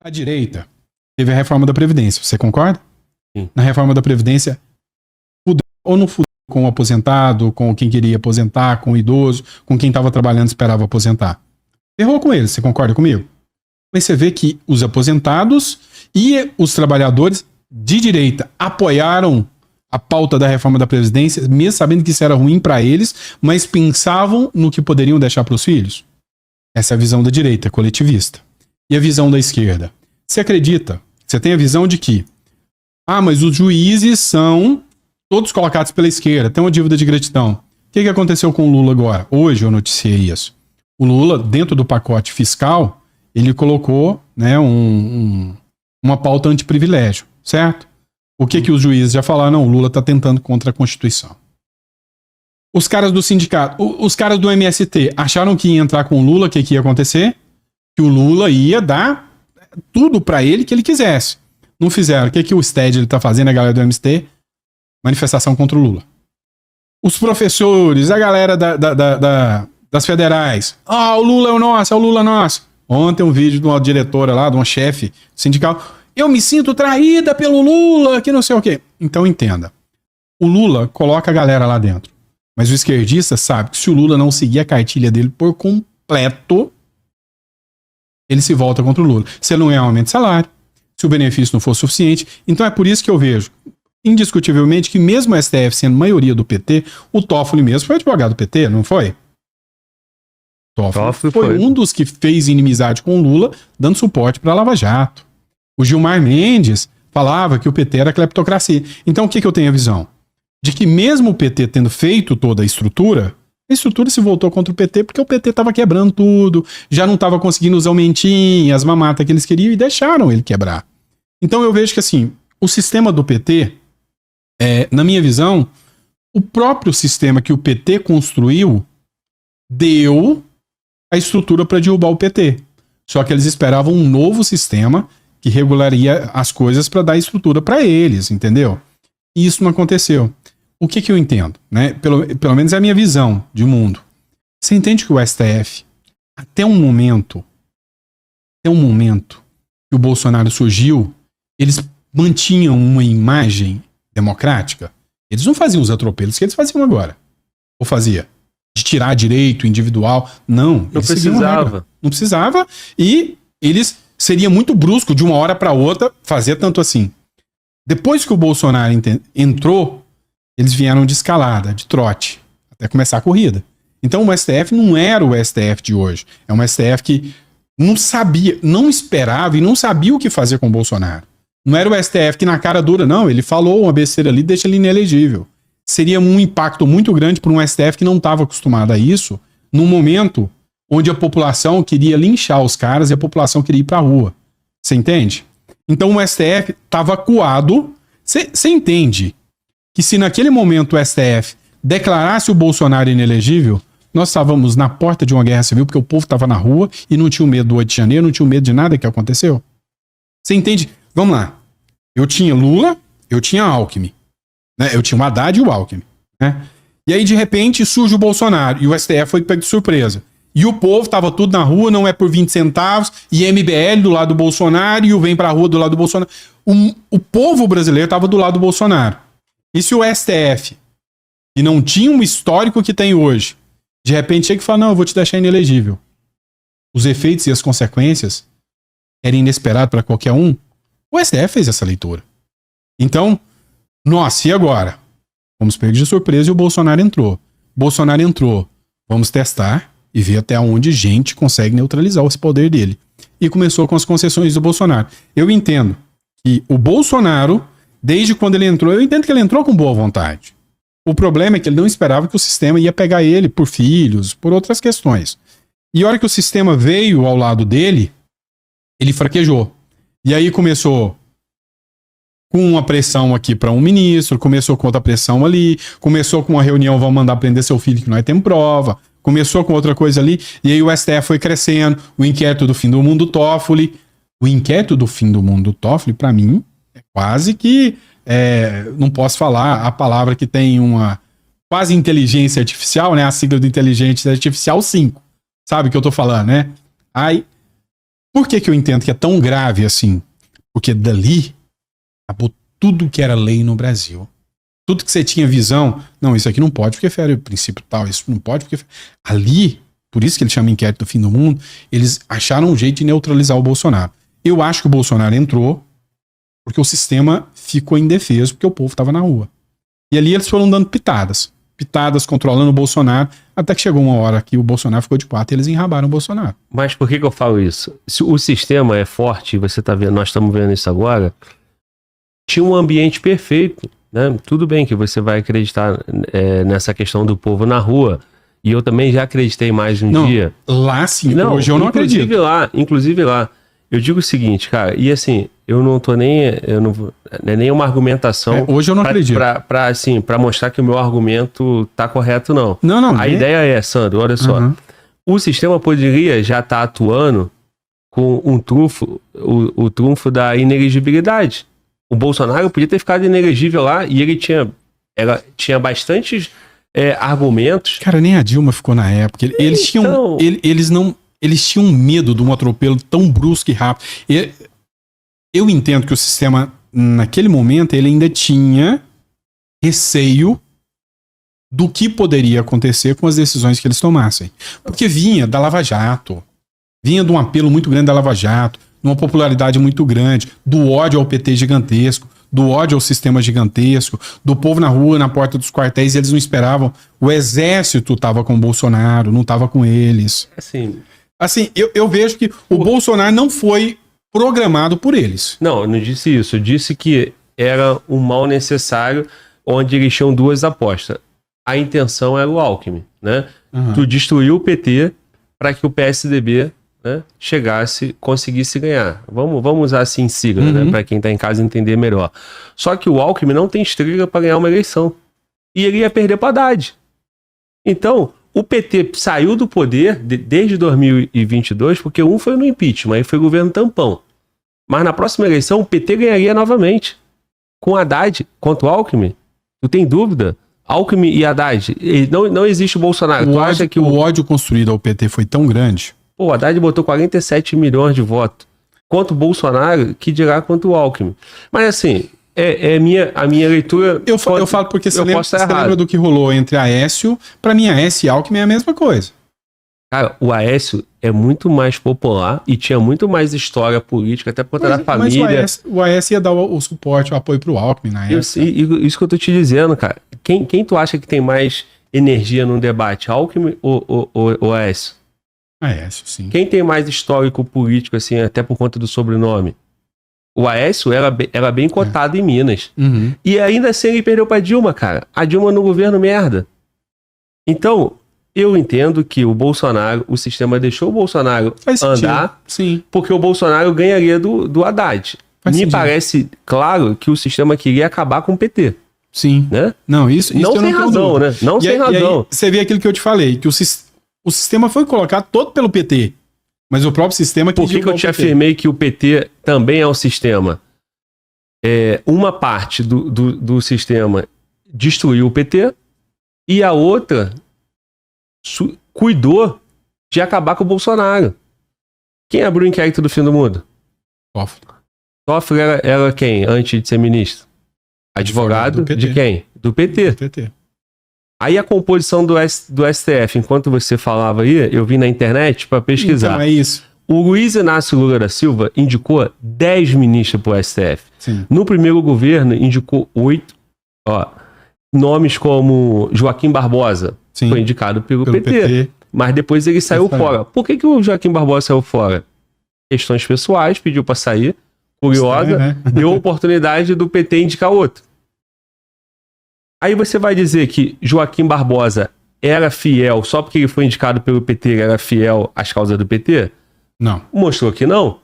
A direita teve a reforma da Previdência, você concorda? Sim. Na reforma da Previdência, fudeu ou não fudeu com o aposentado, com quem queria aposentar, com o idoso, com quem estava trabalhando e esperava aposentar? Errou com eles, você concorda comigo? Mas você vê que os aposentados e os trabalhadores de direita apoiaram a pauta da reforma da Previdência, mesmo sabendo que isso era ruim para eles, mas pensavam no que poderiam deixar para os filhos. Essa é a visão da direita, coletivista. E a visão da esquerda? Você acredita? Você tem a visão de que mas os juízes são todos colocados pela esquerda, tem uma dívida de gratidão. O que aconteceu com o Lula agora? Hoje eu noticiei isso. O Lula, dentro do pacote fiscal, ele colocou, né, uma pauta antiprivilégio, certo? O que os juízes já falaram? Não, o Lula está tentando contra a Constituição. Os caras do sindicato, os caras do MST, acharam que ia entrar com o Lula, o que ia acontecer? Que o Lula ia dar tudo para ele que ele quisesse. Não fizeram. O que o STED está fazendo, a galera do MST? Manifestação contra o Lula. Os professores, a galera das federais. O Lula é o nosso, é o Lula nosso. Ontem um vídeo de uma diretora lá, de uma chefe sindical. Eu me sinto traída pelo Lula, que não sei o quê. Então entenda. O Lula coloca a galera lá dentro. Mas o esquerdista sabe que se o Lula não seguir a cartilha dele por completo, ele se volta contra o Lula. Se ele não ganhar um aumento de salário, se o benefício não for suficiente. Então é por isso que eu vejo, indiscutivelmente, que mesmo o STF sendo maioria do PT, o Toffoli mesmo foi advogado do PT, não foi? Toffoli foi um dos que fez inimizade com o Lula, dando suporte para a Lava Jato. O Gilmar Mendes falava que o PT era cleptocracia. Então o que eu tenho a visão? De que mesmo o PT tendo feito toda a estrutura se voltou contra o PT porque o PT estava quebrando tudo, já não estava conseguindo os aumentinhos, as mamatas que eles queriam e deixaram ele quebrar. Então eu vejo que assim, o sistema do PT, na minha visão, o próprio sistema que o PT construiu deu a estrutura para derrubar o PT. Só que eles esperavam um novo sistema que regularia as coisas para dar estrutura para eles, entendeu? E isso não aconteceu. O que eu entendo, né? Pelo menos é a minha visão de mundo. Você entende que o STF, até um momento que o Bolsonaro surgiu, eles mantinham uma imagem democrática? Eles não faziam os atropelos que eles faziam agora. Ou fazia? De tirar direito individual? Não. Não precisava. Não precisava. E eles seria muito brusco de uma hora para outra fazer tanto assim. Depois que o Bolsonaro entrou, eles vieram de escalada, de trote, até começar a corrida. Então o STF não era o STF de hoje. É um STF que não sabia, não esperava e não sabia o que fazer com o Bolsonaro. Não era o STF que na cara dura, não. Ele falou uma besteira ali, deixa ele inelegível. Seria um impacto muito grande para um STF que não estava acostumado a isso, num momento onde a população queria linchar os caras e a população queria ir para a rua. Você entende? Então o STF estava acuado. Você entende que se naquele momento o STF declarasse o Bolsonaro inelegível, nós estávamos na porta de uma guerra civil porque o povo estava na rua e não tinha medo do 8 de janeiro, não tinha medo de nada que aconteceu? Você entende? Vamos lá. Eu tinha Lula, eu tinha Alckmin. Né? Eu tinha o Haddad e o Alckmin. Né? E aí, de repente, surge o Bolsonaro e o STF foi pego de surpresa. E o povo estava tudo na rua, não é por 20 centavos, e MBL do lado do Bolsonaro, e o Vem Pra Rua do lado do Bolsonaro. O povo brasileiro estava do lado do Bolsonaro. E se o STF, que não tinha um histórico que tem hoje, de repente chega e fala, não, eu vou te deixar inelegível. Os efeitos e as consequências eram inesperados para qualquer um. O STF fez essa leitura. Então, nossa, e agora? Fomos pegos de surpresa e o Bolsonaro entrou. Bolsonaro entrou. Vamos testar e ver até onde gente consegue neutralizar esse poder dele. E começou com as concessões do Bolsonaro. Eu entendo que o Bolsonaro, desde quando ele entrou, eu entendo que ele entrou com boa vontade. O problema é que ele não esperava que o sistema ia pegar ele por filhos, por outras questões. E a hora que o sistema veio ao lado dele, ele fraquejou. E aí começou com uma pressão aqui para um ministro, começou com outra pressão ali, começou com uma reunião, vão mandar prender seu filho que nós temos prova, começou com outra coisa ali, e aí o STF foi crescendo, o inquérito do fim do mundo Toffoli. O inquérito do fim do mundo Toffoli, para mim, é quase que, não posso falar a palavra que tem uma quase inteligência artificial, né? A sigla de inteligência artificial 5. Sabe o que eu tô falando, né? Aí, Por que eu entendo que é tão grave assim? Porque dali acabou tudo que era lei no Brasil. Tudo que você tinha visão, não, isso aqui não pode porque fere o princípio tal, isso não pode porque... Ali, por isso que ele chama inquérito do fim do mundo, eles acharam um jeito de neutralizar o Bolsonaro. Eu acho que o Bolsonaro entrou porque o sistema ficou indefeso, porque o povo estava na rua. E ali eles foram dando pitadas controlando o Bolsonaro, até que chegou uma hora que o Bolsonaro ficou de quatro e eles enrabaram o Bolsonaro. Mas por que eu falo isso? Se o sistema é forte, você tá vendo, nós estamos vendo isso agora, tinha um ambiente perfeito, né? Tudo bem que você vai acreditar nessa questão do povo na rua, e eu também já acreditei mais dia. Lá sim, não, hoje eu não acredito. Inclusive lá, eu digo o seguinte, cara, e assim, eu não é nem uma argumentação. Hoje eu não acredito. Pra mostrar que o meu argumento tá correto, não. Não. A ideia é, Sandro, olha só. O sistema poderia já estar atuando com um trunfo, o trunfo da inelegibilidade. O Bolsonaro podia ter ficado inelegível lá e ele tinha bastantes argumentos. Cara, nem a Dilma ficou na época. Eles tinham medo de um atropelo tão brusco e rápido. Eu entendo que o sistema, naquele momento, ele ainda tinha receio do que poderia acontecer com as decisões que eles tomassem. Porque vinha da Lava Jato, vinha de um apelo muito grande da Lava Jato, de uma popularidade muito grande, do ódio ao PT gigantesco, do ódio ao sistema gigantesco, do povo na rua, na porta dos quartéis, e eles não esperavam. O exército estava com o Bolsonaro, não estava com eles. Assim, eu vejo que o Bolsonaro não foi programado por eles. Não, eu não disse isso. Eu disse que era um mal necessário onde eles tinham duas apostas. A intenção era o Alckmin, né? Tu destruiu o PT para que o PSDB, né, conseguisse ganhar. Vamos usar assim sigla, né? Para quem tá em casa entender melhor. Só que o Alckmin não tem estrela para ganhar uma eleição. E ele ia perder para Haddad. Então, o PT saiu do poder desde 2022, porque um foi no impeachment, aí foi o governo tampão. Mas na próxima eleição, o PT ganharia novamente. Com Haddad contra o Alckmin. Tu tem dúvida? Alckmin e Haddad. Não existe o Bolsonaro. Tu acha que o ódio construído ao PT foi tão grande? Pô, o Haddad botou 47 milhões de votos. Contra o Bolsonaro, que dirá contra o Alckmin. Mas assim, a minha leitura... Eu falo porque você lembra do que rolou entre Aécio. Pra mim, Aécio e Alckmin é a mesma coisa. Cara, o Aécio é muito mais popular e tinha muito mais história política, até por conta da família. Mas o Aécio ia dar o suporte, o apoio pro Alckmin na época. Isso que eu tô te dizendo, cara. Quem tu acha que tem mais energia num debate? Alckmin ou Aécio? Aécio, sim. Quem tem mais histórico político, assim, até por conta do sobrenome? O Aécio era bem cotado em Minas. E ainda assim ele perdeu pra Dilma, cara. A Dilma no governo merda. Então, eu entendo que o sistema deixou o Bolsonaro andar, sim, porque o Bolsonaro ganharia do Haddad. Me parece claro que o sistema queria acabar com o PT. Sim. Né? Não, isso não tem razão, né? Não tem razão. Aí, você vê aquilo que eu te falei, que o sistema foi colocado todo pelo PT, mas o próprio sistema... Por que eu te afirmei que o PT também é um sistema? Uma parte do sistema destruiu o PT e a outra cuidou de acabar com o Bolsonaro. Quem abriu o inquérito do fim do mundo? Toffoli era quem, antes de ser ministro? Advogado de quem? Do PT. Aí a composição do STF, enquanto você falava aí, eu vi na internet para pesquisar. Então é isso. O Luiz Inácio Lula da Silva indicou 10 ministros para o STF. Sim. No primeiro governo, indicou 8. Nomes como Joaquim Barbosa, sim, foi indicado pelo PT. Mas depois ele saiu fora. Por que o Joaquim Barbosa saiu fora? Questões pessoais, pediu para sair. Curiosa, né? Deu a oportunidade do PT indicar outro. Aí você vai dizer que Joaquim Barbosa era fiel, só porque ele foi indicado pelo PT, ele era fiel às causas do PT? Não. Mostrou que não.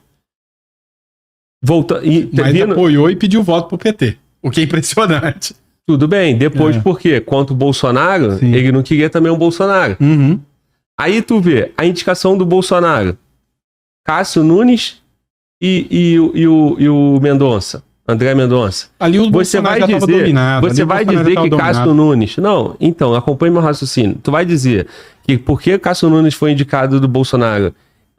Mas apoiou e pediu voto pro PT. O que é impressionante. Tudo bem. Depois, por quê? Contra o Bolsonaro, sim, ele não queria também um Bolsonaro. Aí tu vê a indicação do Bolsonaro. Cássio Nunes e o Mendonça. André Mendonça. Ali o Bolsonaro já estava dominado. Você vai dizer que Cássio Nunes... Não, então, acompanhe meu raciocínio. Tu vai dizer que porque Cássio Nunes foi indicado do Bolsonaro,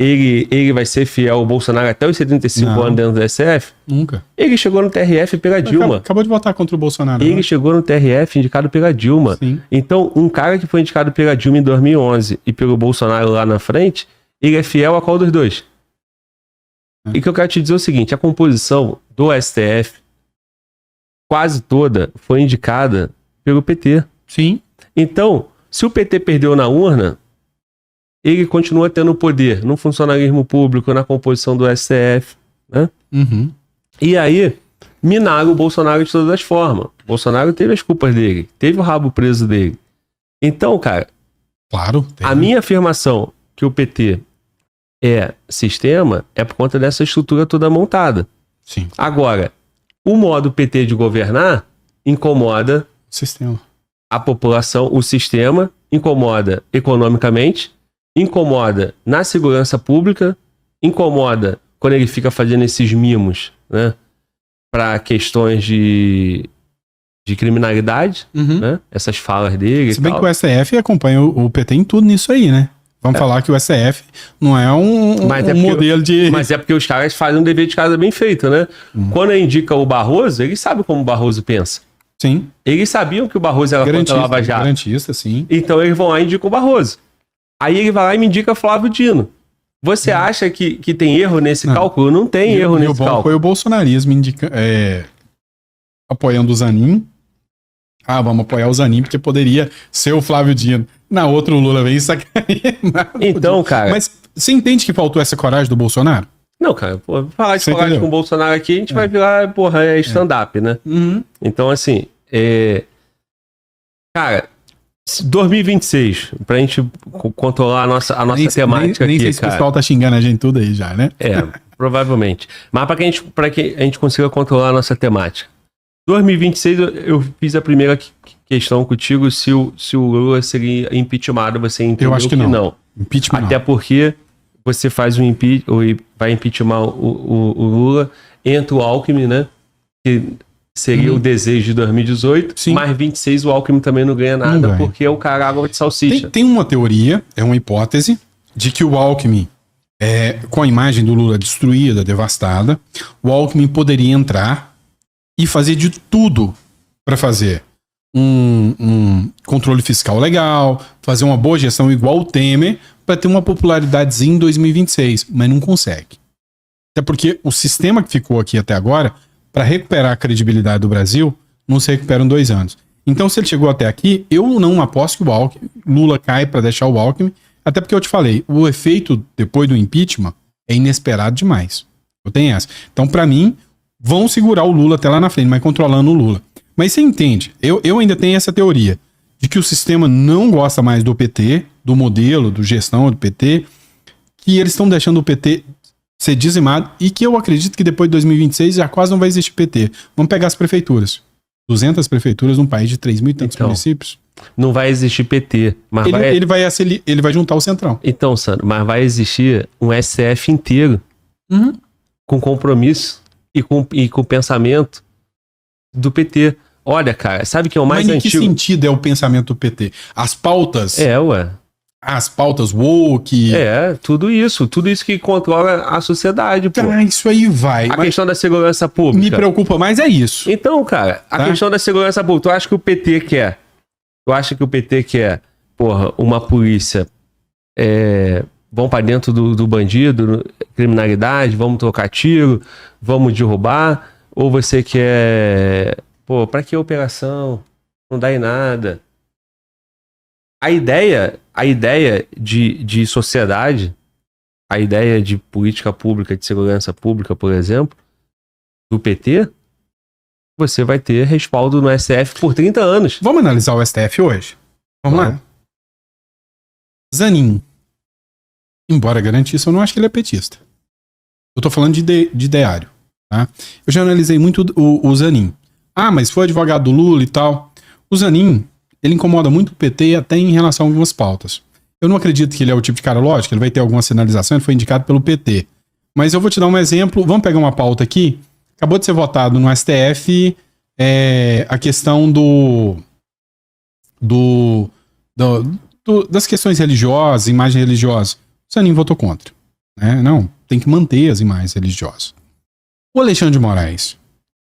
ele vai ser fiel ao Bolsonaro até os 75 anos dentro do STF? Nunca. Ele chegou no TRF pela Dilma. Acabou de votar contra o Bolsonaro. Ele chegou no TRF indicado pela Dilma. Sim. Então, um cara que foi indicado pela Dilma em 2011 e pelo Bolsonaro lá na frente, ele é fiel a qual dos dois? E o que eu quero te dizer é o seguinte, a composição do STF quase toda foi indicada pelo PT. Sim. Então, se o PT perdeu na urna, ele continua tendo poder no funcionalismo público, na composição do STF, né? Uhum. E aí, minaram o Bolsonaro de todas as formas. O Bolsonaro teve as culpas dele, teve o rabo preso dele. Então, cara, claro, a minha afirmação que o PT é sistema é por conta dessa estrutura toda montada. Sim. Agora, o modo PT de governar incomoda sistema. A população, o sistema, incomoda economicamente, incomoda na segurança pública, incomoda quando ele fica fazendo esses mimos, né, para questões de criminalidade, né, essas falas dele. Se bem que o STF acompanha o PT em tudo nisso aí, né? Vamos falar que o STF não é um modelo de... Mas é porque os caras fazem um dever de casa bem feito, né? Quando indica o Barroso, eles sabem como o Barroso pensa. Sim. Eles sabiam que o Barroso era contra a Lava Jato. Garantista, sim. Então eles vão lá e indicam o Barroso. Aí ele vai lá e me indica Flávio Dino. Você acha que tem erro nesse cálculo? Não tem erro nesse cálculo. Foi o bolsonarismo apoiando o Zanin. Ah, vamos apoiar o Zanin porque poderia ser o Flávio Dino. Na outra o Lula vem e sacaneia. Então, cara... Mas você entende que faltou essa coragem do Bolsonaro? Não, cara, pô, falar de coragem com o Bolsonaro aqui, a gente vai virar, porra, stand-up, né? Então, assim, cara, 2026, pra gente controlar a nossa temática nem aqui, sei se o pessoal tá xingando a gente tudo aí já, né? Provavelmente. Mas pra que a gente consiga controlar a nossa temática. 2026, eu fiz a primeira questão contigo se o Lula seria impeachmentado, você entendeu? Eu acho que não. Impeachment até porque você faz vai impeachment o Lula, entra o Alckmin, né? Que seria o desejo de 2018, sim. Mas 26 o Alckmin também não ganha nada, não porque é o cara água de salsicha. Tem uma teoria, é uma hipótese, de que o Alckmin, com a imagem do Lula destruída, devastada, o Alckmin poderia entrar e fazer de tudo para fazer um controle fiscal legal, fazer uma boa gestão igual o Temer, para ter uma popularidadezinha em 2026, mas não consegue. Até porque o sistema que ficou aqui até agora, para recuperar a credibilidade do Brasil, não se recupera em 2 anos. Então, se ele chegou até aqui, eu não aposto que o Lula cai para deixar o Alckmin, até porque eu te falei, o efeito depois do impeachment é inesperado demais. Eu tenho essa. Então, para mim, vão segurar o Lula até lá na frente, mas controlando o Lula. Mas você entende, eu ainda tenho essa teoria de que o sistema não gosta mais do PT, do modelo, do gestão do PT, que eles estão deixando o PT ser dizimado e que eu acredito que depois de 2026 já quase não vai existir PT. Vamos pegar as prefeituras. 200 prefeituras num país de 3 mil e tantos municípios. Não vai existir PT. Mas ele vai juntar o Centrão. Então, Sandro, mas vai existir um STF inteiro com compromisso e com pensamento do PT. Olha, cara, sabe que é o mais antigo... Mas em que sentido é o pensamento do PT? As pautas... As pautas woke... tudo isso que controla a sociedade, pô. Isso aí vai. A questão da segurança pública. Me preocupa mais é isso. Então, cara, a questão da segurança pública, tu acha que o PT quer? Porra, uma polícia... vão pra dentro do bandido, criminalidade, vamos trocar tiro, vamos derrubar... Ou você quer... Pô, pra que operação? Não dá em nada. A ideia de sociedade, a ideia de política pública, de segurança pública, por exemplo, do PT, você vai ter respaldo no STF por 30 anos. Vamos analisar o STF hoje? Vamos lá? Zanin. Embora garantista, eu não acho que ele é petista. Eu tô falando de ideário. Tá? Eu já analisei muito o Zanin. Mas foi advogado do Lula e tal. O Zanin, ele incomoda muito o PT até em relação a algumas pautas. Eu não acredito que ele é o tipo de cara, lógico, ele vai ter alguma sinalização, ele foi indicado pelo PT. Mas eu vou te dar um exemplo, vamos pegar uma pauta aqui. Acabou de ser votado no STF a questão das questões religiosas, imagem religiosa. O Zanin votou contra. né? Não, tem que manter as imagens religiosas. O Alexandre de Moraes,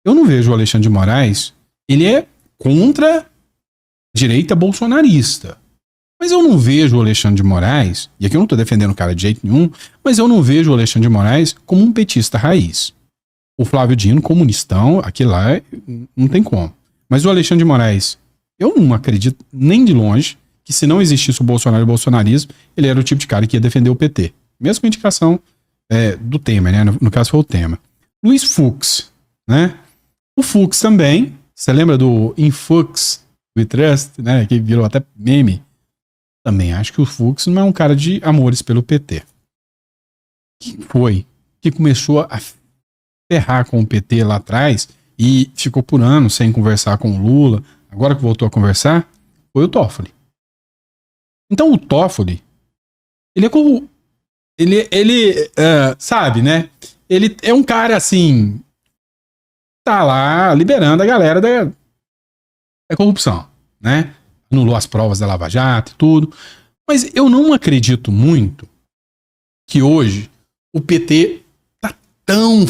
eu não vejo o Alexandre de Moraes, ele é contra a direita bolsonarista. Mas eu não vejo o Alexandre de Moraes, e aqui eu não tô defendendo o cara de jeito nenhum, mas eu não vejo o Alexandre de Moraes como um petista raiz. O Flávio Dino, comunistão, aquilo lá não tem como. Mas o Alexandre de Moraes, eu não acredito nem de longe que se não existisse o Bolsonaro e o bolsonarismo, ele era o tipo de cara que ia defender o PT. Mesmo com a indicação do Temer, né? No caso foi o Temer. Luiz Fux, né? O Fux também, você lembra do In Fux We Trust, né? Que virou até meme. Também acho que o Fux não é um cara de amores pelo PT. Que foi que começou a ferrar com o PT lá atrás e ficou por anos sem conversar com o Lula, agora que voltou a conversar, foi o Toffoli. Então o Toffoli, ele é como... Ele sabe, né? Ele é um cara assim, tá lá liberando a galera da corrupção, né? Anulou as provas da Lava Jato e tudo. Mas eu não acredito muito que hoje o PT tá tão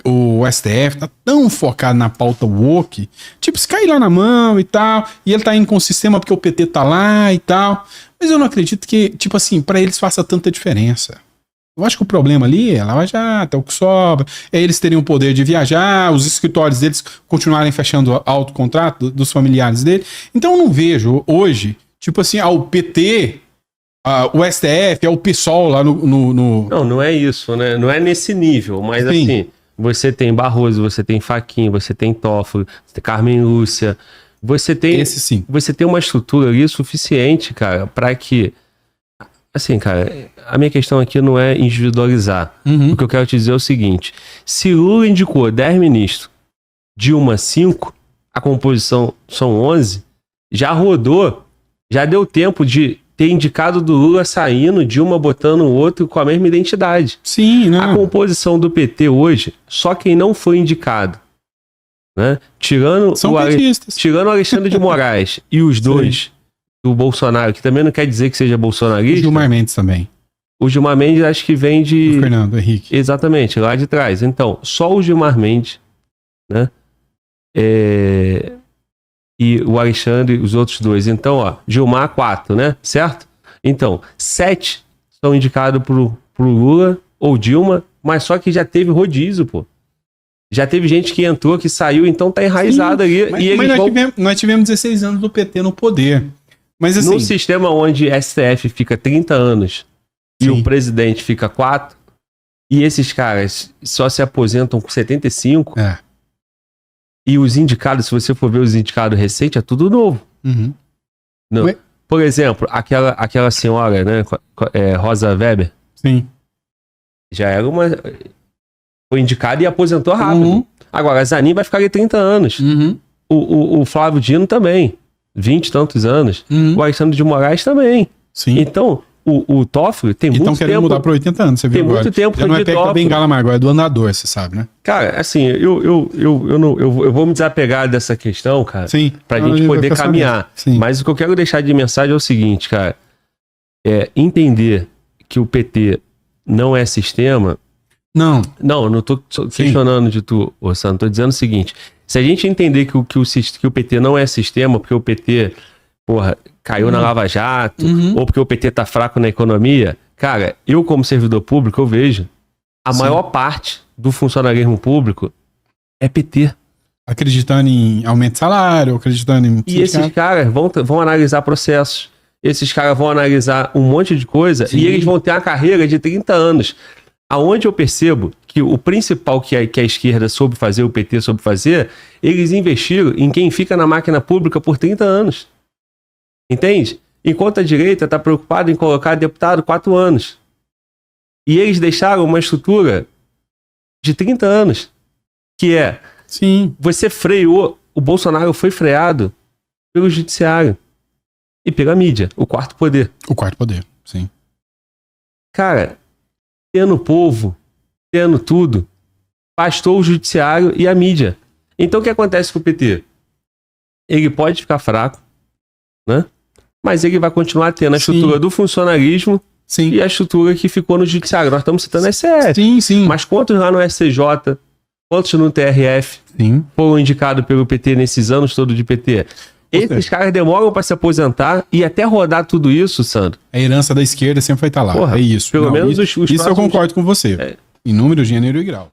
o STF tá tão focado na pauta woke, tipo, se cair lá na mão e tal, e ele tá indo com o sistema porque o PT tá lá e tal. Mas eu não acredito que, tipo assim, pra eles faça tanta diferença. Eu acho que o problema ali é Lava Jato, é o que sobra, é eles terem o poder de viajar, os escritórios deles continuarem fechando alto contrato dos familiares dele. Então eu não vejo hoje, tipo assim, o PT, o STF, o PSOL lá no... Não é isso, né? Não é nesse nível, mas Sim. Assim, você tem Barroso, você tem Fachin, você tem Toffoli, você tem Carmen Lúcia, você tem... Esse sim. Você tem uma estrutura ali suficiente, cara, para que... Assim, cara, a minha questão aqui não é individualizar. Uhum. O que eu quero te dizer é o seguinte: se Lula indicou 10 ministros, Dilma 5, a composição são 11, já rodou, já deu tempo de ter indicado do Lula saindo, Dilma botando o outro com a mesma identidade. Sim, né? A composição do PT hoje, só quem não foi indicado, né? Tirando o Alexandre de Moraes e os dois do Bolsonaro, que também não quer dizer que seja bolsonarista. O Gilmar Mendes também. O Gilmar Mendes acho que vem de... O Fernando Henrique. Exatamente, lá de trás. Então, só o Gilmar Mendes, né? E o Alexandre, os outros dois. Então, ó, Gilmar 4, né? Certo? Então, 7 são indicados pro Lula ou Dilma, mas só que já teve rodízio, pô. Já teve gente que entrou, que saiu, então tá enraizado ali. Mas nós tivemos 16 anos do PT no poder. Mas assim... Num sistema onde STF fica 30 anos e o presidente fica 4, e esses caras só se aposentam com 75, e os indicados, se você for ver os indicados recentes, é tudo novo. Uhum. Não. Por exemplo, aquela senhora, né, Rosa Weber, sim, já era uma... Foi indicada e aposentou rápido. Uhum. Agora, a Zanin vai ficar ali 30 anos. Uhum. O Flávio Dino também. 20 e tantos anos. Uhum. O Alexandre de Moraes também. Sim. Então, o Toffoli tem muito tempo... Então querendo mudar para 80 anos, você viu agora. Muito tempo já não é de PEC Bengala mais, agora é do andador, você sabe, né? Cara, assim, eu vou me desapegar dessa questão, cara, Sim. pra gente poder caminhar. Mas o que eu quero deixar de mensagem é o seguinte, cara. É entender que o PT não é sistema... Não, eu não tô questionando de tu, Sandro. Tô dizendo o seguinte: se a gente entender que o PT não é sistema, porque o PT, porra, caiu na Lava Jato, ou porque o PT tá fraco na economia, cara, eu como servidor público, eu vejo a maior parte do funcionarismo público é PT. Acreditando em aumento de salário, acreditando em... E esses caras vão analisar processos, esses caras vão analisar um monte de coisa, e eles vão ter uma carreira de 30 anos. Aonde eu percebo que o principal que a esquerda soube fazer, o PT soube fazer, eles investiram em quem fica na máquina pública por 30 anos. Entende? Enquanto a direita está preocupada em colocar deputado 4 anos. E eles deixaram uma estrutura de 30 anos. Que é... Sim. Você freou... O Bolsonaro foi freado pelo judiciário. E pela mídia. O quarto poder. O quarto poder, sim. Cara... Tendo o povo, tendo tudo, bastou o judiciário e a mídia. Então o que acontece com o PT? Ele pode ficar fraco, né? Mas ele vai continuar tendo a estrutura do funcionarismo Sim. e a estrutura que ficou no judiciário. Nós estamos citando a SCF. Sim, sim. Mas quantos lá no SCJ, quantos no TRF Sim. foram indicados pelo PT nesses anos todos de PT? Esses caras demoram para se aposentar e até rodar tudo isso, Sandro. A herança da esquerda sempre vai estar lá. Porra, é isso. pelo menos os isso eu próximos... concordo com você. Em número, gênero e grau.